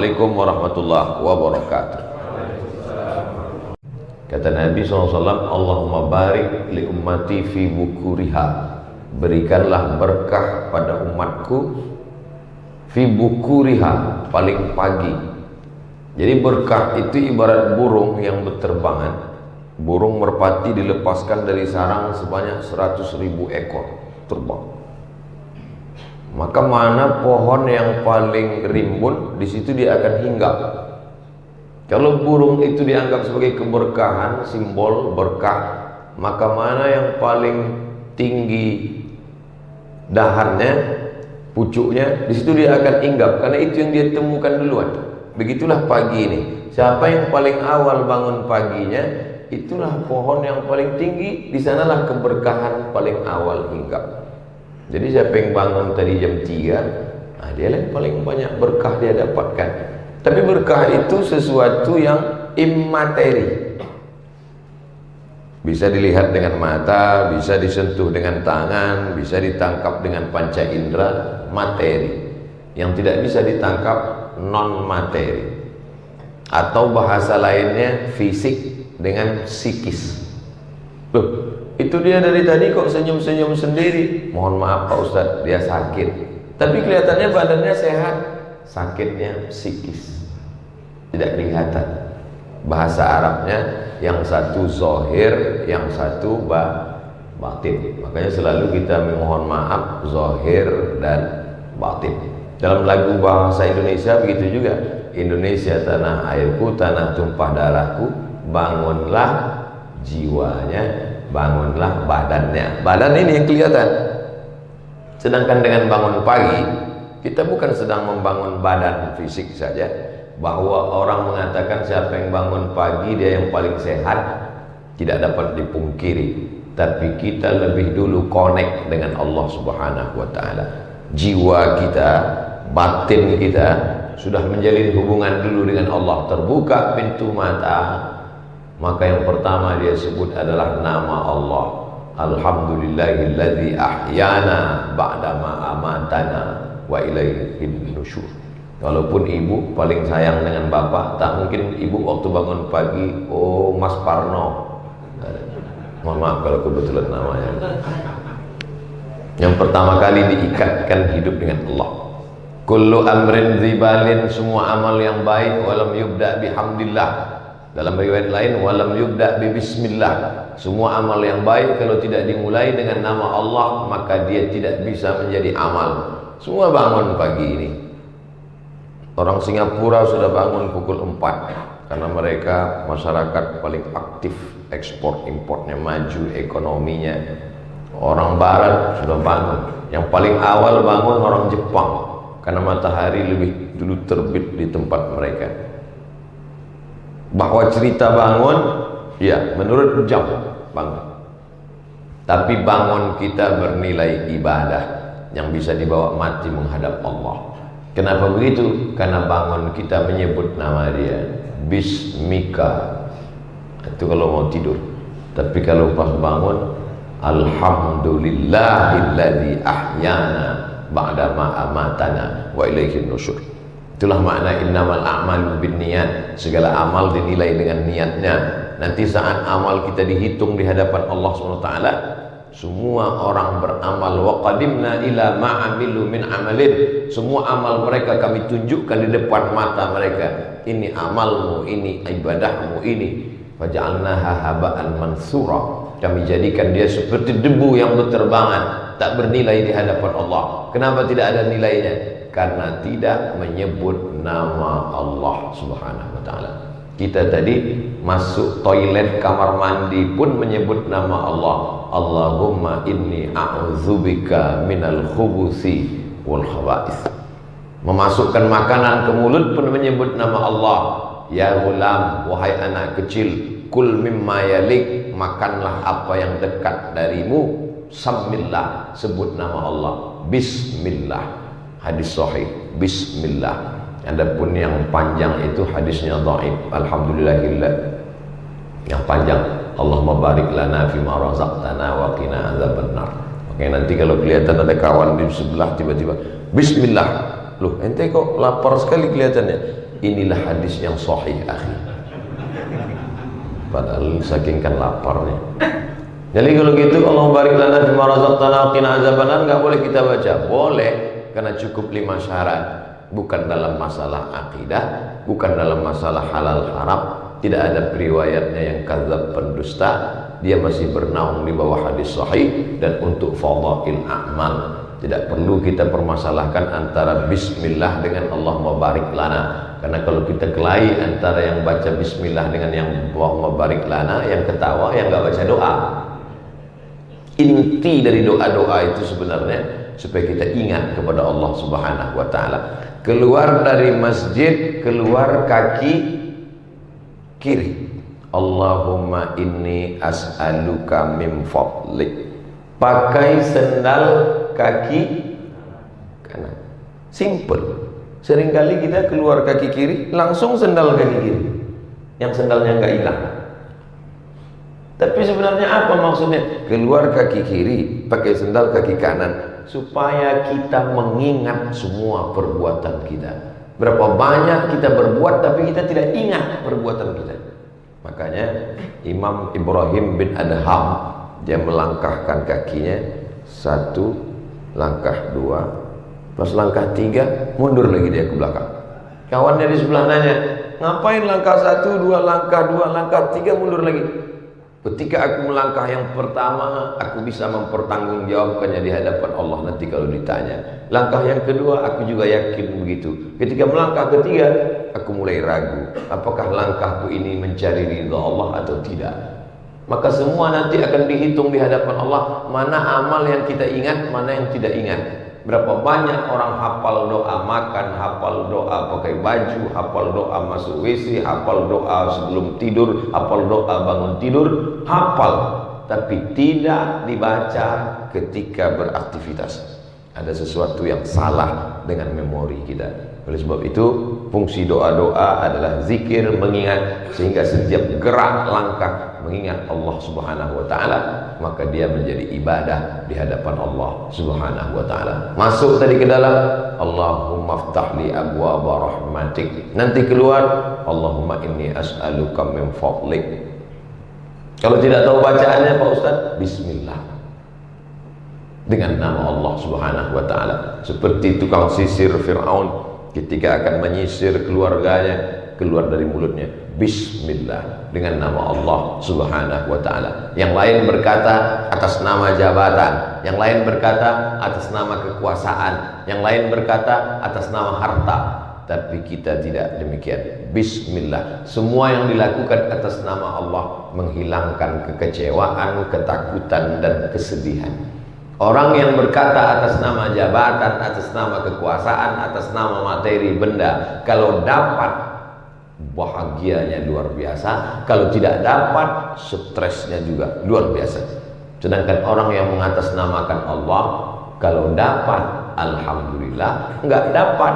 Assalamualaikum warahmatullahi wabarakatuh. Kata Nabi SAW, Allahumma barik li ummati fi bukuriha, berikanlah berkah pada umatku fi bukuriha, paling pagi. Jadi berkah itu ibarat burung yang berterbangan. Burung merpati dilepaskan dari sarang sebanyak 100.000 ekor terbang. Maka mana pohon yang paling rimbun, di situ dia akan hinggap. Kalau burung itu dianggap sebagai keberkahan, simbol berkah, maka mana yang paling tinggi dahannya, pucuknya, di situ dia akan hinggap, karena itu yang dia temukan duluan. Begitulah pagi ini. Siapa yang paling awal bangun paginya, itulah pohon yang paling tinggi, di sanalah keberkahan paling awal hinggap. Jadi siapa yang bangun tadi jam 3, dia yang paling banyak berkah dia dapatkan. Tapi berkah itu sesuatu yang immateri, bisa dilihat dengan mata, bisa disentuh dengan tangan, bisa ditangkap dengan panca indera, materi. Yang tidak bisa ditangkap non materi, atau bahasa lainnya fisik dengan psikis. Loh, itu dia dari tadi kok senyum-senyum sendiri. Mohon maaf Pak Ustadz, dia sakit, tapi kelihatannya badannya sehat. Sakitnya psikis, tidak kelihatan. Bahasa Arabnya yang satu zahir, yang satu batin. Makanya selalu kita memohon maaf zahir dan batin. Dalam lagu bahasa Indonesia begitu juga. Indonesia tanah airku, tanah tumpah darahku, bangunlah jiwanya, bangunlah badannya. Badan ini yang kelihatan. Sedangkan dengan bangun pagi, kita bukan sedang membangun badan fisik saja. Bahwa orang mengatakan siapa yang bangun pagi dia yang paling sehat, tidak dapat dipungkiri. Tapi kita lebih dulu connect dengan Allah Subhanahu wa ta'ala. Jiwa kita, batin kita sudah menjalin hubungan dulu dengan Allah. Terbuka pintu mata, maka yang pertama dia sebut adalah nama Allah. Alhamdulillahilladzi ahyana ba'dama amatana wa ilaihin nusyur. Walaupun ibu paling sayang dengan bapak, tak mungkin ibu waktu bangun pagi, oh Mas Parno, mohon maaf kalau kebetulan namanya, yang pertama kali diikatkan hidup dengan Allah. Kullu amrin dzibalin, semua amal yang baik, walam yubda bihamdillah. Dalam riwayat lain, walam yubda bi bismillah. Semua amal yang baik kalau tidak dimulai dengan nama Allah, maka dia tidak bisa menjadi amal. Semua bangun pagi ini. Orang Singapura sudah bangun pukul 4 karena mereka masyarakat paling aktif, ekspor importnya maju, ekonominya. Orang Barat sudah bangun. Yang paling awal bangun orang Jepang karena matahari lebih dulu terbit di tempat mereka. Bahwa cerita bangun, ya menurut jam bangun. Tapi bangun kita bernilai ibadah yang bisa dibawa mati menghadap Allah. Kenapa begitu? Karena bangun kita menyebut nama dia, Bismika. Itu kalau mau tidur. Tapi kalau pas bangun, Alhamdulillahilladzi ahyana ba'dama amatana wa ilaihin nusyur. Itulah makna innamal a'malu binniyat. Segala amal dinilai dengan niatnya. Nanti saat amal kita dihitung di hadapan Allah SWT, semua orang beramal, wa qadimna ila ma'amilu min amalin, semua amal mereka kami tunjukkan di depan mata mereka. Ini amalmu, ini ibadahmu, ini faja'alnaha haba'an mansura. Kami jadikan dia seperti debu yang berterbangan, tak bernilai di hadapan Allah. Kenapa tidak ada nilainya? Karena tidak menyebut nama Allah Subhanahu wa ta'ala. Kita tadi masuk toilet kamar mandi pun menyebut nama Allah. Allahumma inni a'udzubika minal khubuthi wal khaba'ith. Memasukkan makanan ke mulut pun menyebut nama Allah. Ya ghulam, wahai anak kecil, kul mimma yalik, makanlah apa yang dekat darimu. Samillah, sebut nama Allah. Bismillah. Hadis sahih, bismillah. Adapun yang panjang itu hadisnya dhaif. Alhamdulillahillah. Yang panjang, Allahumma barik lana fima razaqtana wa qina adzabannar. Oke, nanti kalau kelihatan ada kawan di sebelah tiba-tiba bismillah. Loh, ente kok lapar sekali kelihatannya. Inilah hadis yang sahih, akhi. Padahal saking kan laparnya. Jadi kalau gitu, Allah barik lana fima razaqtana wa qina azabannar, enggak boleh kita baca. Boleh, karena cukup 5 syarat. Bukan dalam masalah akidah, bukan dalam masalah halal haram, tidak ada periwayatnya yang kadzab pendusta, dia masih bernaung di bawah hadis sahih. Dan untuk fadhail a'mal, tidak perlu kita permasalahkan antara bismillah dengan Allahumma barik lana. Karena kalau kita kelahi antara yang baca bismillah dengan yang Allahumma barik lana, yang ketawa yang nggak baca doa. Inti dari doa-doa itu sebenarnya supaya kita ingat kepada Allah Subhanahu wa taala. Keluar dari masjid, keluar kaki kiri. Allahumma inni as'aluka min fadlik. Pakai sendal kaki kanan. Simple. Seringkali kita keluar kaki kiri, langsung sendal kaki kiri. Yang sendalnya nggak hilang. Tapi sebenarnya apa maksudnya? Keluar kaki kiri, pakai sendal kaki kanan, supaya kita mengingat semua perbuatan kita. Berapa banyak kita berbuat tapi kita tidak ingat perbuatan kita. Makanya Imam Ibrahim bin Adham, dia melangkahkan kakinya, 1, langkah 2, pas langkah 3 mundur lagi dia ke belakang. Kawannya di sebelah nanya, ngapain langkah 1, 2, langkah 2, langkah 3 mundur lagi? Ketika aku melangkah yang pertama, aku bisa mempertanggungjawabkannya di hadapan Allah nanti kalau ditanya. Langkah yang kedua, aku juga yakin begitu. Ketika melangkah ketiga, aku mulai ragu, apakah langkahku ini mencari ridha Allah atau tidak. Maka semua nanti akan dihitung di hadapan Allah, mana amal yang kita ingat, mana yang tidak ingat. Berapa banyak orang hafal doa makan, hafal doa pakai baju, hafal doa masuk WC, hafal doa sebelum tidur, hafal doa bangun tidur, hafal, tapi tidak dibaca ketika beraktivitas. Ada sesuatu yang salah dengan memori kita. Oleh sebab itu, fungsi doa-doa adalah zikir, mengingat, sehingga setiap gerak langkah mengingat Allah Subhanahu wa taala, maka dia menjadi ibadah di hadapan Allah Subhanahu wa taala. Masuk tadi ke dalam, Allahumma ftah li abwaaba rahmatik. Nanti keluar, Allahumma inni as'aluka min fadlik. Kalau tidak tahu bacaannya Pak Ustaz, bismillah. Dengan nama Allah Subhanahu wa taala. Seperti tukang sisir Firaun ketika akan menyisir keluarganya, keluar dari mulutnya bismillah, dengan nama Allah Subhanahu wa taala. Yang lain berkata atas nama jabatan, yang lain berkata atas nama kekuasaan, yang lain berkata atas nama harta, tapi kita tidak demikian. Bismillah. Semua yang dilakukan atas nama Allah menghilangkan kekecewaan, ketakutan dan kesedihan. Orang yang berkata atas nama jabatan, atas nama kekuasaan, atas nama materi benda, kalau dapat bahagianya luar biasa, kalau tidak dapat stresnya juga luar biasa. Sedangkan orang yang mengatasnamakan Allah, kalau dapat alhamdulillah, enggak dapat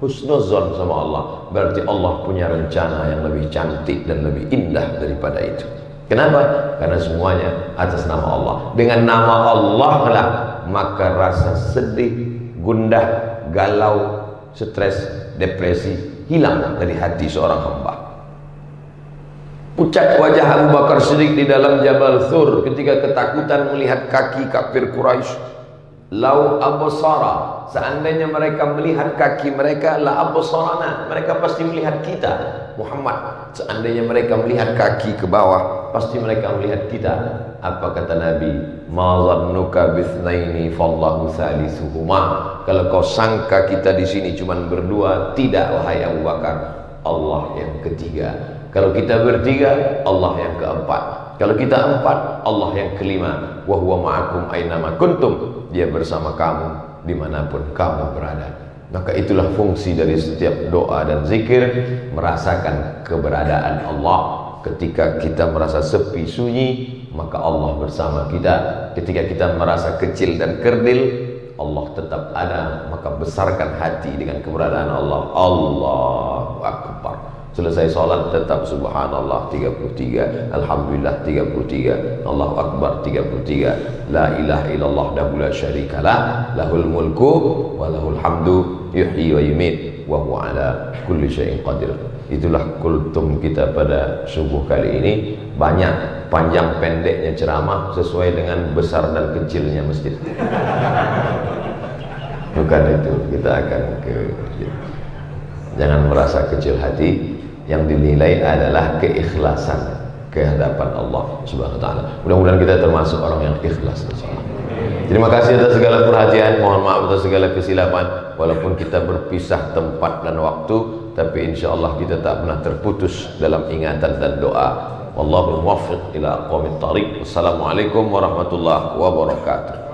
husnuzon sama Allah, berarti Allah punya rencana yang lebih cantik dan lebih indah daripada itu. Kenapa? Karena semuanya atas nama Allah. Dengan nama Allah lah maka rasa sedih, gundah, galau, stres, depresi hilang dari hati seorang hamba. Pucat wajah Abu Bakar Siddiq di dalam Jabal Thur ketika ketakutan melihat kaki kafir Quraisy. Lau absara, seandainya mereka melihat kaki mereka, la absarana, mereka pasti melihat kita Muhammad. Seandainya mereka melihat kaki ke bawah, pasti mereka melihat kita. Apa kata Nabi? Ma zannuka bitsnaini fallahu salisuhuma. Kalau kau sangka kita di sini cuma berdua, tidak wahai Abu Bakar, Allah yang ketiga. Kalau kita bertiga, Allah yang keempat. Kalau kita empat, Allah yang kelima. Wa huwa ma'akum ainama kuntum. Dia bersama kamu dimanapun kamu berada. Maka itulah fungsi dari setiap doa dan zikir, merasakan keberadaan Allah. Ketika kita merasa sepi sunyi, maka Allah bersama kita. Ketika kita merasa kecil dan kerdil, Allah tetap ada. Maka besarkan hati dengan keberadaan Allah. Allahu Akbar. Selesai sholat tetap subhanallah 33, alhamdulillah 33, Allahu Akbar 33, la ilaha illallah wahdahu la syarikalah, lahul mulku wa lahul hamdu yuhyi wa yumiit. wa huwa ala kulli syai'in qadir. Itulah kultum kita pada subuh kali ini. Banyak panjang pendeknya ceramah sesuai dengan besar dan kecilnya masjid. Bukan itu, kita akan ke masjid. Jangan merasa kecil hati. Yang dinilai adalah keikhlasan ke hadapan Allah Subhanahu wa taala. Mudah-mudahan kita termasuk orang yang ikhlas insyaallah. Terima kasih atas segala perhatian, mohon maaf atas segala kesilapan. Walaupun kita berpisah tempat dan waktu, tapi insyaallah kita tak pernah terputus dalam ingatan dan doa. Wallahu muwaffiq ila aqwamit thariq. Wassalamualaikum warahmatullahi wabarakatuh.